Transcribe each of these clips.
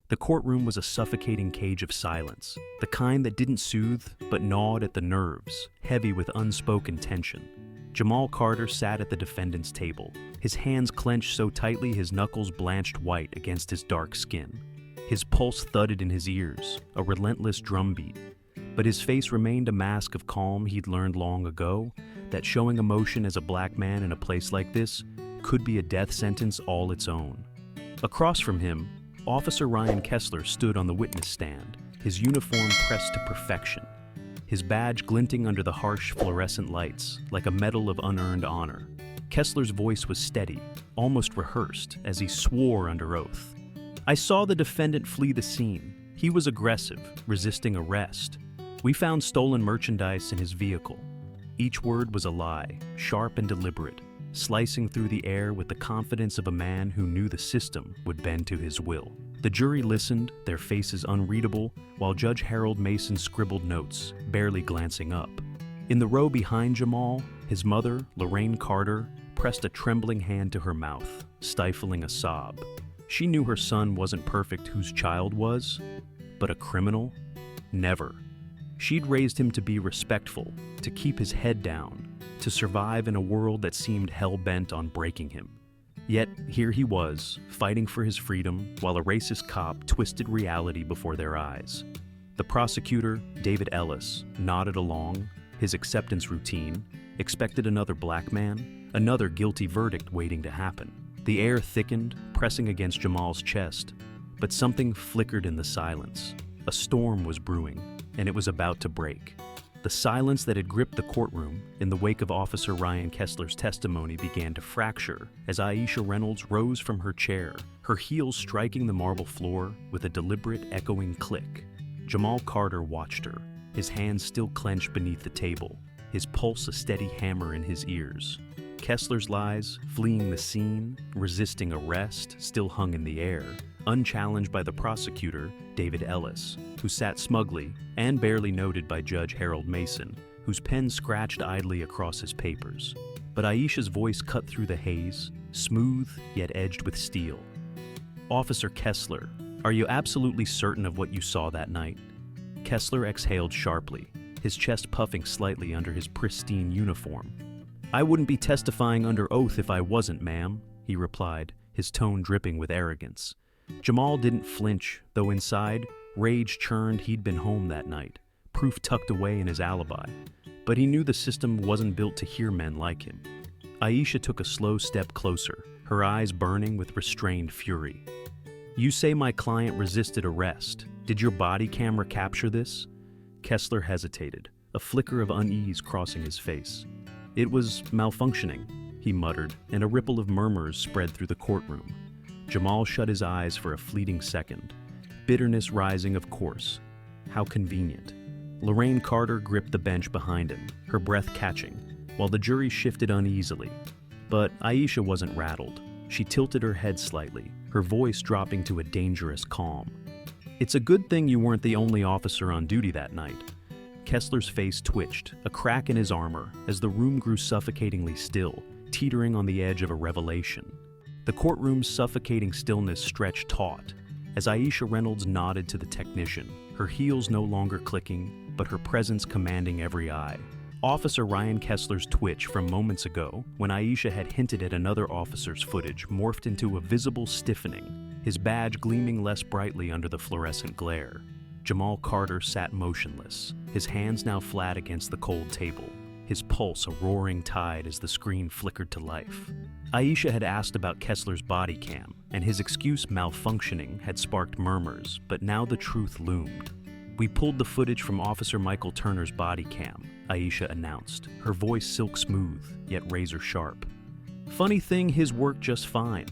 The courtroom was a suffocating cage of silence, the kind that didn't soothe but gnawed at the nerves, heavy with unspoken tension. Jamal Carter sat at the defendant's table, his hands clenched so tightly his knuckles blanched white against his dark skin. His pulse thudded in his ears, a relentless drumbeat. But his face remained a mask of calm he'd learned long ago, that showing emotion as a black man in a place like this could be a death sentence all its own. Across from him, Officer Ryan Kessler stood on the witness stand, his uniform pressed to perfection, his badge glinting under the harsh fluorescent lights like a medal of unearned honor. Kessler's voice was steady, almost rehearsed, as he swore under oath. "I saw the defendant flee the scene. He was aggressive, resisting arrest. We found stolen merchandise in his vehicle." Each word was a lie, sharp and deliberate, slicing through the air with the confidence of a man who knew the system would bend to his will. The jury listened, their faces unreadable, while Judge Harold Mason scribbled notes, barely glancing up. In the row behind Jamal, his mother, Ryan Carter, pressed a trembling hand to her mouth, stifling a sob. She knew her son wasn't perfect whose child was, but a criminal? Never. She'd raised him to be respectful, to keep his head down, to survive in a world that seemed hell-bent on breaking him. Yet here he was, fighting for his freedom, while a racist cop twisted reality before their eyes. The prosecutor, David Ellis, nodded along, his acceptance routine, expected another black man, another guilty verdict waiting to happen. The air thickened, pressing against Jamal's chest, but something flickered in the silence. A storm was brewing, and it was about to break. The silence that had gripped the courtroom in the wake of Officer Ryan Kessler's testimony began to fracture as Aisha Reynolds rose from her chair, her heels striking the marble floor with a deliberate echoing click. Jamal Carter watched her, his hands still clenched beneath the table, his pulse a steady hammer in his ears. Kessler's lies, fleeing the scene, resisting arrest, still hung in the air, unchallenged by the prosecutor, David Ellis, who sat smugly and barely noted by Judge Harold Mason, whose pen scratched idly across his papers. But Aisha's voice cut through the haze, smooth yet edged with steel. "Officer Kessler, are you absolutely certain of what you saw that night?" Kessler exhaled sharply, his chest puffing slightly under his pristine uniform. "I wouldn't be testifying under oath if I wasn't, ma'am," he replied, his tone dripping with arrogance. Jamal didn't flinch, though inside, rage churned he'd been home that night, proof tucked away in his alibi. But he knew the system wasn't built to hear men like him. Aisha took a slow step closer, her eyes burning with restrained fury. "You say my client resisted arrest. Did your body camera capture this?" Kessler hesitated, a flicker of unease crossing his face. "It was malfunctioning," he muttered, and a ripple of murmurs spread through the courtroom. Jamal shut his eyes for a fleeting second. Bitterness rising, of course. How convenient. Ryan Carter gripped the bench behind him, her breath catching, while the jury shifted uneasily. But Aisha wasn't rattled. She tilted her head slightly, her voice dropping to a dangerous calm. "It's a good thing you weren't the only officer on duty that night." Kessler's face twitched, a crack in his armor, as the room grew suffocatingly still, teetering on the edge of a revelation. The courtroom's suffocating stillness stretched taut, as Aisha Reynolds nodded to the technician, her heels no longer clicking, but her presence commanding every eye. Officer Ryan Kessler's twitch from moments ago, when Aisha had hinted at another officer's footage, morphed into a visible stiffening, his badge gleaming less brightly under the fluorescent glare. Jamal Carter sat motionless, his hands now flat against the cold table, his pulse a roaring tide as the screen flickered to life. Aisha had asked about Kessler's body cam, and his excuse malfunctioning had sparked murmurs, but now the truth loomed. "We pulled the footage from Officer Michael Turner's body cam," Aisha announced, her voice silk smooth, yet razor sharp. "Funny thing, his worked just fine."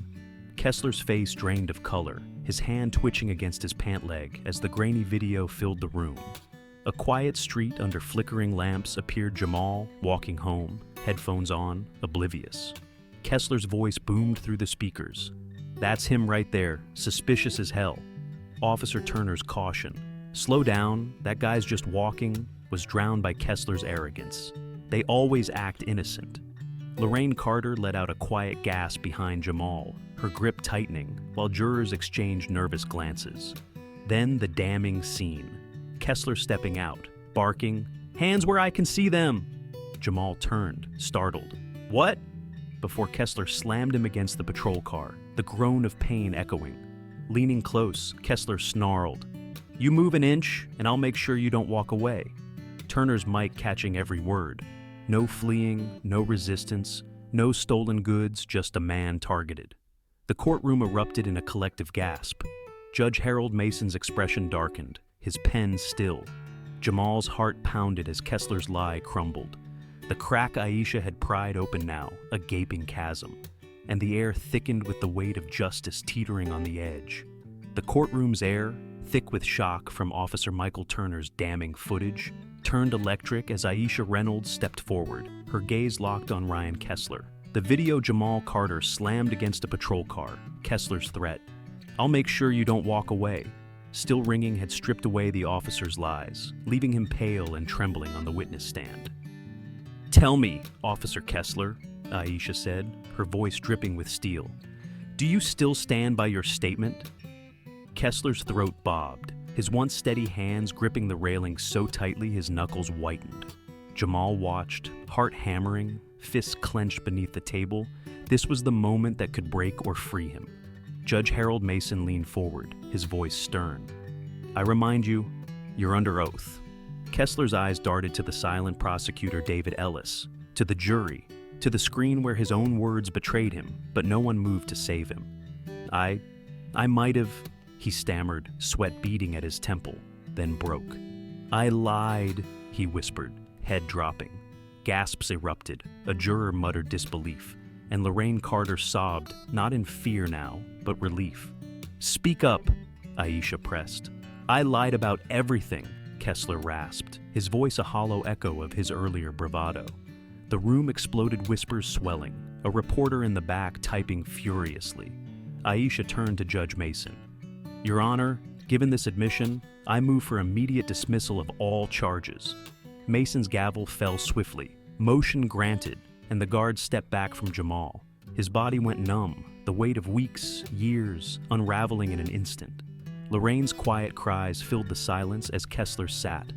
Kessler's face drained of color, his hand twitching against his pant leg as the grainy video filled the room. A quiet street under flickering lamps appeared Jamal, walking home, headphones on, oblivious. Kessler's voice boomed through the speakers. "That's him right there, suspicious as hell." Officer Turner's caution, "Slow down, that guy's just walking," was drowned by Kessler's arrogance. "They always act innocent." Ryan Carter let out a quiet gasp behind Jamal, her grip tightening, while jurors exchanged nervous glances. Then the damning scene. Kessler stepping out, barking, "Hands where I can see them!" Jamal turned, startled. "What?" Before Kessler slammed him against the patrol car, the groan of pain echoing. Leaning close, Kessler snarled, "You move an inch, and I'll make sure you don't walk away." Turner's mic catching every word. No fleeing, no resistance, no stolen goods, just a man targeted. The courtroom erupted in a collective gasp. Judge Harold Mason's expression darkened, his pen still. Jamal's heart pounded as Kessler's lie crumbled. The crack Aisha had pried open now, a gaping chasm, and the air thickened with the weight of justice teetering on the edge. The courtroom's air, thick with shock from Officer Michael Turner's damning footage, turned electric as Aisha Reynolds stepped forward, her gaze locked on Ryan Kessler. The video Jamal Carter slammed against a patrol car, Kessler's threat, "I'll make sure you don't walk away," still ringing, had stripped away the officer's lies, leaving him pale and trembling on the witness stand. "Tell me, Officer Kessler," Aisha said, her voice dripping with steel, "do you still stand by your statement?" Kessler's throat bobbed, his once steady hands gripping the railing so tightly his knuckles whitened. Jamal watched, heart hammering, fists clenched beneath the table. This was the moment that could break or free him. Judge Harold Mason leaned forward, his voice stern. "I remind you, you're under oath." Kessler's eyes darted to the silent prosecutor David Ellis, to the jury, to the screen where his own words betrayed him, but no one moved to save him. I might have," he stammered, sweat beading at his temple, then broke. "I lied," he whispered, head dropping. Gasps erupted, a juror muttered disbelief, and Lorraine Carter sobbed, not in fear now, but relief. "Speak up," Aisha pressed. "I lied about everything," Kessler rasped, his voice a hollow echo of his earlier bravado. The room exploded, whispers swelling, a reporter in the back typing furiously. Aisha turned to Judge Mason. "Your Honor, given this admission, I move for immediate dismissal of all charges." Mason's gavel fell swiftly. Motion granted, and the guard stepped back from Jamal. His body went numb, the weight of weeks, years, unraveling in an instant. Lorraine's quiet cries filled the silence as Kessler sat,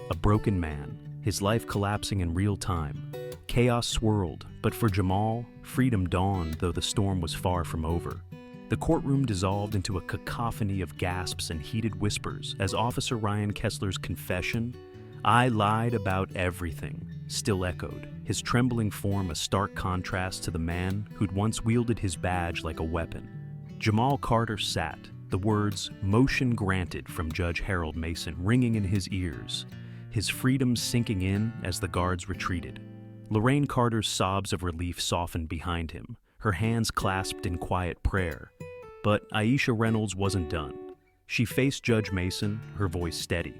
a broken man, his life collapsing in real time. Chaos swirled, but for Jamal, freedom dawned, though the storm was far from over. The courtroom dissolved into a cacophony of gasps and heated whispers as Officer Ryan Kessler's confession, "I lied about everything," still echoed, his trembling form a stark contrast to the man who'd once wielded his badge like a weapon. Jamal Carter sat, the words "motion granted" from Judge Harold Mason ringing in his ears, his freedom sinking in as the guards retreated. Lorraine Carter's sobs of relief softened behind him, her hands clasped in quiet prayer. But Aisha Reynolds wasn't done. She faced Judge Mason, her voice steady.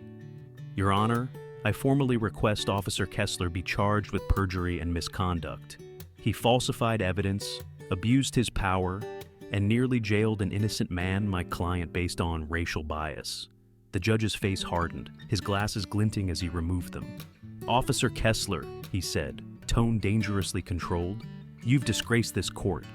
"Your Honor, I formally request Officer Kessler be charged with perjury and misconduct. He falsified evidence, abused his power, and nearly jailed an innocent man, my client, based on racial bias." The judge's face hardened, his glasses glinting as he removed them. "Officer Kessler," he said, tone dangerously controlled, "you've disgraced this court.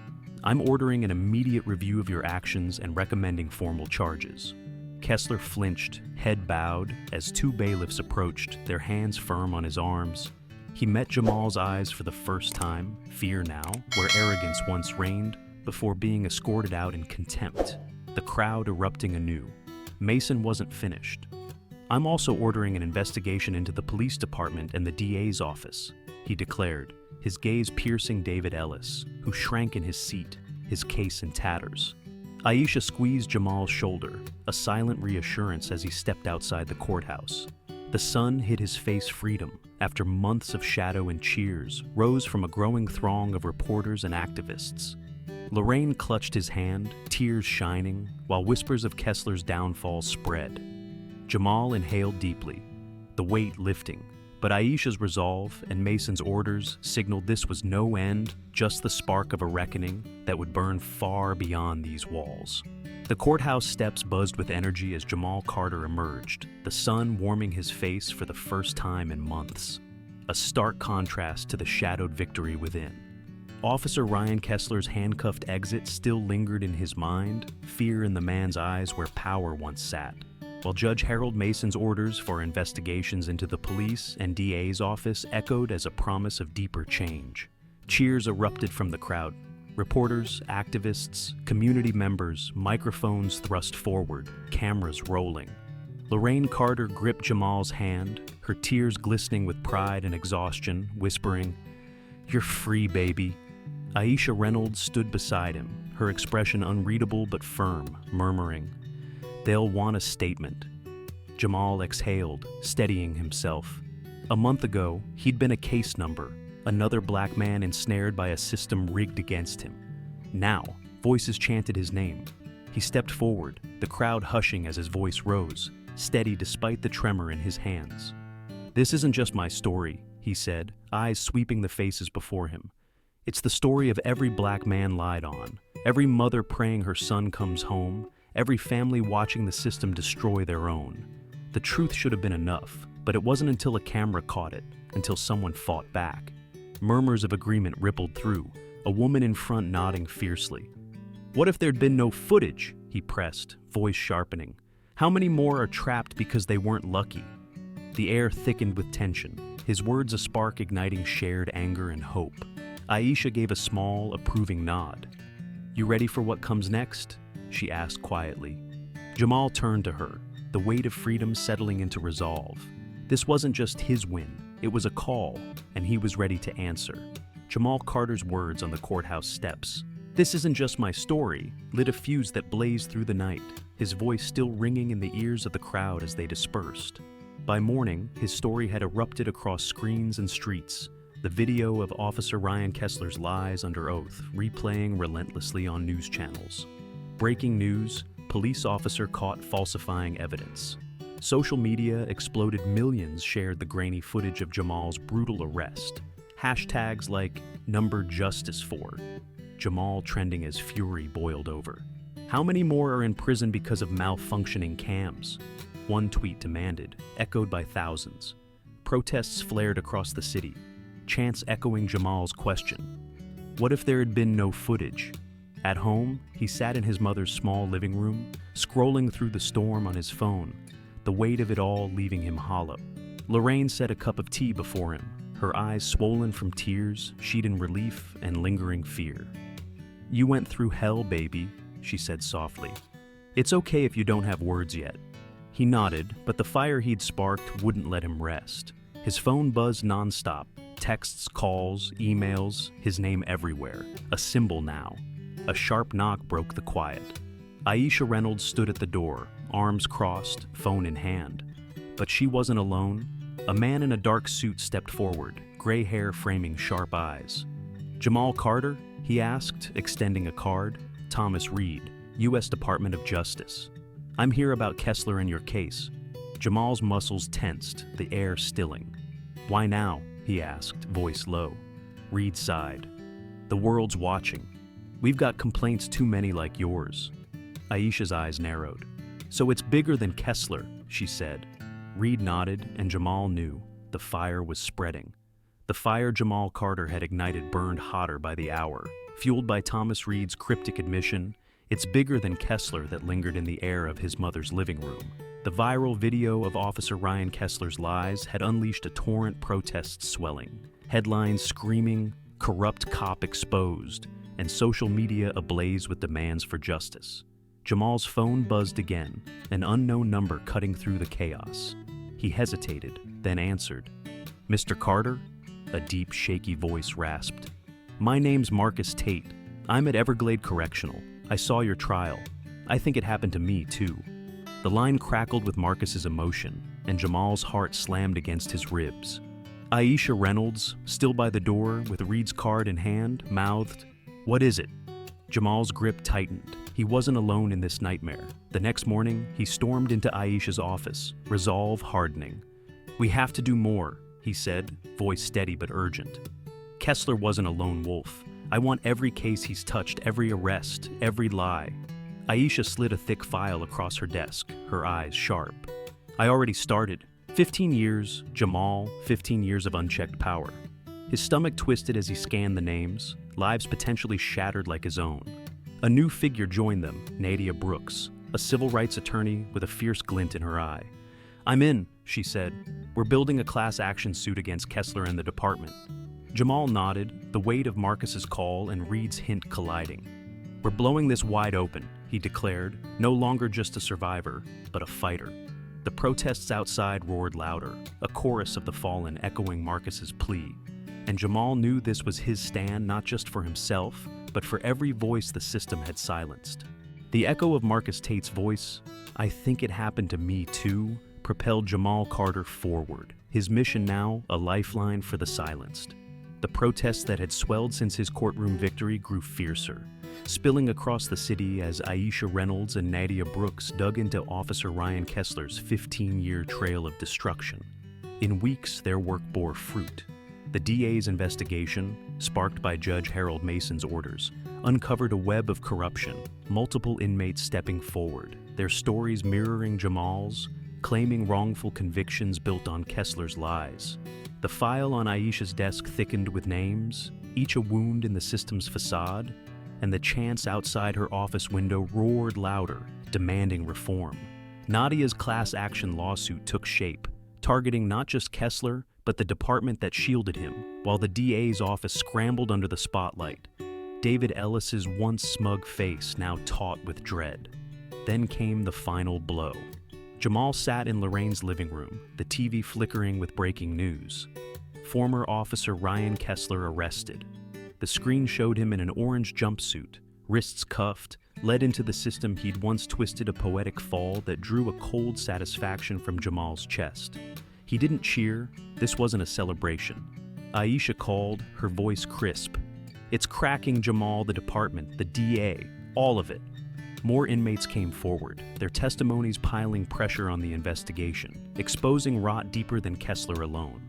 I'm ordering an immediate review of your actions and recommending formal charges." Kessler flinched, head bowed, as two bailiffs approached, their hands firm on his arms. He met Jamal's eyes for the first time, fear now, where arrogance once reigned, before being escorted out in contempt, the crowd erupting anew. Mason wasn't finished. "I'm also ordering an investigation into the police department and the DA's office," he declared, his gaze piercing David Ellis, who shrank in his seat, his case in tatters. Aisha squeezed Jamal's shoulder, a silent reassurance as he stepped outside the courthouse. The sun hid his face. Freedom, after months of shadow and cheers, rose from a growing throng of reporters and activists. Lorraine clutched his hand, tears shining, while whispers of Kessler's downfall spread. Jamal inhaled deeply, the weight lifting, but Aisha's resolve and Mason's orders signaled this was no end, just the spark of a reckoning that would burn far beyond these walls. The courthouse steps buzzed with energy as Jamal Carter emerged, the sun warming his face for the first time in months, a stark contrast to the shadowed victory within. Officer Ryan Kessler's handcuffed exit still lingered in his mind, fear in the man's eyes where power once sat. While Judge Harold Mason's orders for investigations into the police and DA's office echoed as a promise of deeper change. Cheers erupted from the crowd. Reporters, activists, community members, microphones thrust forward, cameras rolling. Ryan Carter gripped Jamal's hand, her tears glistening with pride and exhaustion, whispering, "You're free, baby." Aisha Reynolds stood beside him, her expression unreadable but firm, murmuring, "They'll want a statement." Jamal exhaled, steadying himself. A month ago, he'd been a case number, another black man ensnared by a system rigged against him. Now, voices chanted his name. He stepped forward, the crowd hushing as his voice rose, steady despite the tremor in his hands. "This isn't just my story," he said, eyes sweeping the faces before him. "It's the story of every black man lied on, every mother praying her son comes home, every family watching the system destroy their own. The truth should have been enough, but it wasn't until a camera caught it, until someone fought back." Murmurs of agreement rippled through, a woman in front nodding fiercely. "What if there'd been no footage?" he pressed, voice sharpening. "How many more are trapped because they weren't lucky?" The air thickened with tension, his words a spark igniting shared anger and hope. Aisha gave a small, approving nod. "You ready for what comes next?" she asked quietly. Jamal turned to her, the weight of freedom settling into resolve. This wasn't just his win, it was a call, and he was ready to answer. Jamal Carter's words on the courthouse steps. "This isn't just my story," lit a fuse that blazed through the night, his voice still ringing in the ears of the crowd as they dispersed. By morning, his story had erupted across screens and streets, the video of Officer Ryan Kessler's lies under oath replaying relentlessly on news channels. Breaking news, police officer caught falsifying evidence. Social media exploded, millions shared the grainy footage of Jamal's brutal arrest. Hashtags like #NumberJustice4, Jamal trending as fury boiled over. "How many more are in prison because of malfunctioning cams?" One tweet demanded, echoed by thousands. Protests flared across the city, chants echoing Jamal's question. What if there had been no footage? At home, he sat in his mother's small living room, scrolling through the storm on his phone, the weight of it all leaving him hollow. Lorraine set a cup of tea before him, her eyes swollen from tears, sheet in relief and lingering fear. "You went through hell, baby," she said softly. "It's okay if you don't have words yet." He nodded, but the fire he'd sparked wouldn't let him rest. His phone buzzed nonstop, texts, calls, emails, his name everywhere, a symbol now. A sharp knock broke the quiet. Aisha Reynolds stood at the door, arms crossed, phone in hand. But she wasn't alone. A man in a dark suit stepped forward, gray hair framing sharp eyes. "Jamal Carter?" he asked, extending a card. "Thomas Reed, U.S. Department of Justice. I'm here about Kessler and your case." Jamal's muscles tensed, the air stilling. "Why now?" he asked, voice low. Reed sighed. "The world's watching. We've got complaints too many like yours." Aisha's eyes narrowed. "So it's bigger than Kessler," she said. Reed nodded, and Jamal knew. The fire was spreading. The fire Jamal Carter had ignited burned hotter by the hour, fueled by Thomas Reed's cryptic admission, "It's bigger than Kessler," that lingered in the air of his mother's living room. The viral video of Officer Ryan Kessler's lies had unleashed a torrent, protests swelling, headlines screaming, "Corrupt cop exposed," and social media ablaze with demands for justice. Jamal's phone buzzed again, an unknown number cutting through the chaos. He hesitated, then answered. "Mr. Carter?" A deep, shaky voice rasped. "My name's Marcus Tate. I'm at Everglade Correctional. I saw your trial. I think it happened to me, too." The line crackled with Marcus's emotion, and Jamal's heart slammed against his ribs. Aisha Reynolds, still by the door with Reed's card in hand, mouthed, "What is it?" Jamal's grip tightened. He wasn't alone in this nightmare. The next morning, he stormed into Aisha's office, resolve hardening. "We have to do more," he said, voice steady but urgent. "Kessler wasn't a lone wolf. I want every case he's touched, every arrest, every lie." Aisha slid a thick file across her desk, her eyes sharp. "I already started. 15 years, Jamal, 15 years of unchecked power." His stomach twisted as he scanned the names, lives potentially shattered like his own. A new figure joined them, Nadia Brooks, a civil rights attorney with a fierce glint in her eye. "I'm in," she said. "We're building a class action suit against Kessler and the department." Jamal nodded, the weight of Marcus's call and Reed's hint colliding. "We're blowing this wide open," he declared, no longer just a survivor, but a fighter. The protests outside roared louder, a chorus of the fallen echoing Marcus's plea. And Jamal knew this was his stand not just for himself, but for every voice the system had silenced. The echo of Marcus Tate's voice, "I think it happened to me too," propelled Jamal Carter forward, his mission now a lifeline for the silenced. The protests that had swelled since his courtroom victory grew fiercer, spilling across the city as Aisha Reynolds and Nadia Brooks dug into Officer Ryan Kessler's 15-year trail of destruction. In weeks, their work bore fruit. The DA's investigation, sparked by Judge Harold Mason's orders, uncovered a web of corruption, multiple inmates stepping forward, their stories mirroring Jamal's, claiming wrongful convictions built on Kessler's lies. The file on Aisha's desk thickened with names, each a wound in the system's facade, and the chants outside her office window roared louder, demanding reform. Nadia's class action lawsuit took shape, targeting not just Kessler, but the department that shielded him, while the DA's office scrambled under the spotlight. David Ellis's once smug face now taut with dread. Then came the final blow. Jamal sat in Lorraine's living room, the TV flickering with breaking news. Former Officer Ryan Kessler arrested. The screen showed him in an orange jumpsuit, wrists cuffed, led into the system he'd once twisted a poetic fall that drew a cold satisfaction from Jamal's chest. He didn't cheer. This wasn't a celebration. Aisha called, her voice crisp. "It's cracking, Jamal, the department, the DA, all of it." More inmates came forward, their testimonies piling pressure on the investigation, exposing rot deeper than Kessler alone.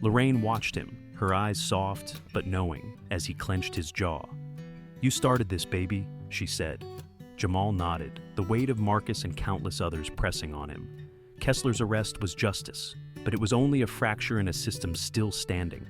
Lorraine watched him, her eyes soft but knowing, as he clenched his jaw. "You started this, baby," she said. Jamal nodded, the weight of Marcus and countless others pressing on him. Kessler's arrest was justice, but it was only a fracture in a system still standing.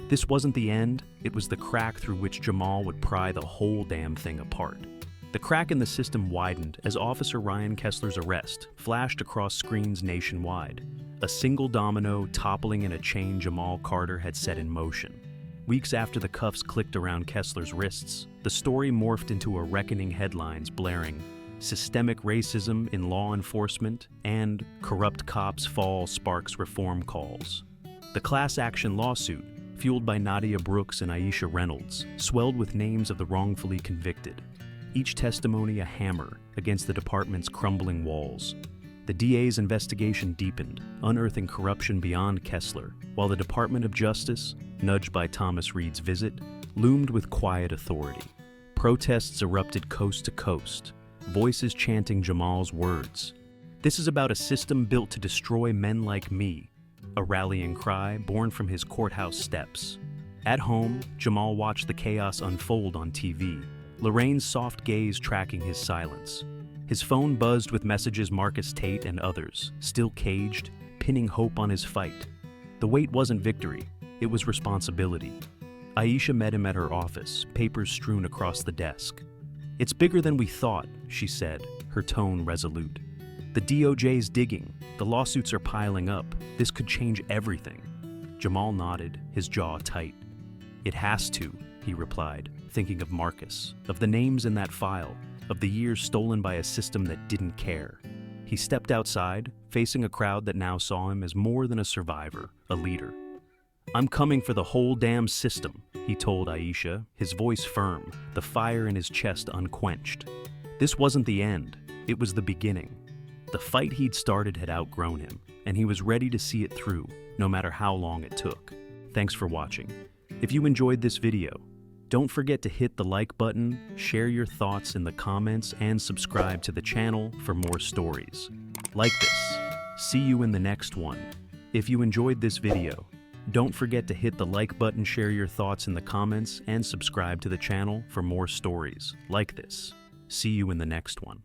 This wasn't the end, it was the crack through which Jamal would pry the whole damn thing apart. The crack in the system widened as Officer Ryan Kessler's arrest flashed across screens nationwide, a single domino toppling in a chain Jamal Carter had set in motion. Weeks after the cuffs clicked around Kessler's wrists, the story morphed into a reckoning headlines blaring, "Systemic racism in law enforcement" and "Corrupt cops fall sparks reform calls." The class action lawsuit, fueled by Nadia Brooks and Aisha Reynolds, swelled with names of the wrongfully convicted, each testimony a hammer against the department's crumbling walls. The DA's investigation deepened, unearthing corruption beyond Kessler, while the Department of Justice, nudged by Thomas Reed's visit, loomed with quiet authority. Protests erupted coast to coast, voices chanting Jamal's words. "This is about a system built to destroy men like me," a rallying cry born from his courthouse steps. At home, Jamal watched the chaos unfold on TV, Lorraine's soft gaze tracking his silence. His phone buzzed with messages Marcus Tate and others, still caged, pinning hope on his fight. The weight wasn't victory, it was responsibility. Aisha met him at her office, papers strewn across the desk. "It's bigger than we thought," she said, her tone resolute. "The DOJ's digging, the lawsuits are piling up, this could change everything." Jamal nodded, his jaw tight. "It has to," he replied, thinking of Marcus, of the names in that file, of the years stolen by a system that didn't care. He stepped outside, facing a crowd that now saw him as more than a survivor, a leader. "I'm coming for the whole damn system," he told Aisha, his voice firm, the fire in his chest unquenched. This wasn't the end, it was the beginning. The fight he'd started had outgrown him, and he was ready to see it through, no matter how long it took. Thanks for watching. If you enjoyed this video, don't forget to hit the like button, share your thoughts in the comments, and subscribe to the channel for more stories like this. See you in the next one. If you enjoyed this video, don't forget to hit the like button, share your thoughts in the comments, and subscribe to the channel for more stories like this. See you in the next one.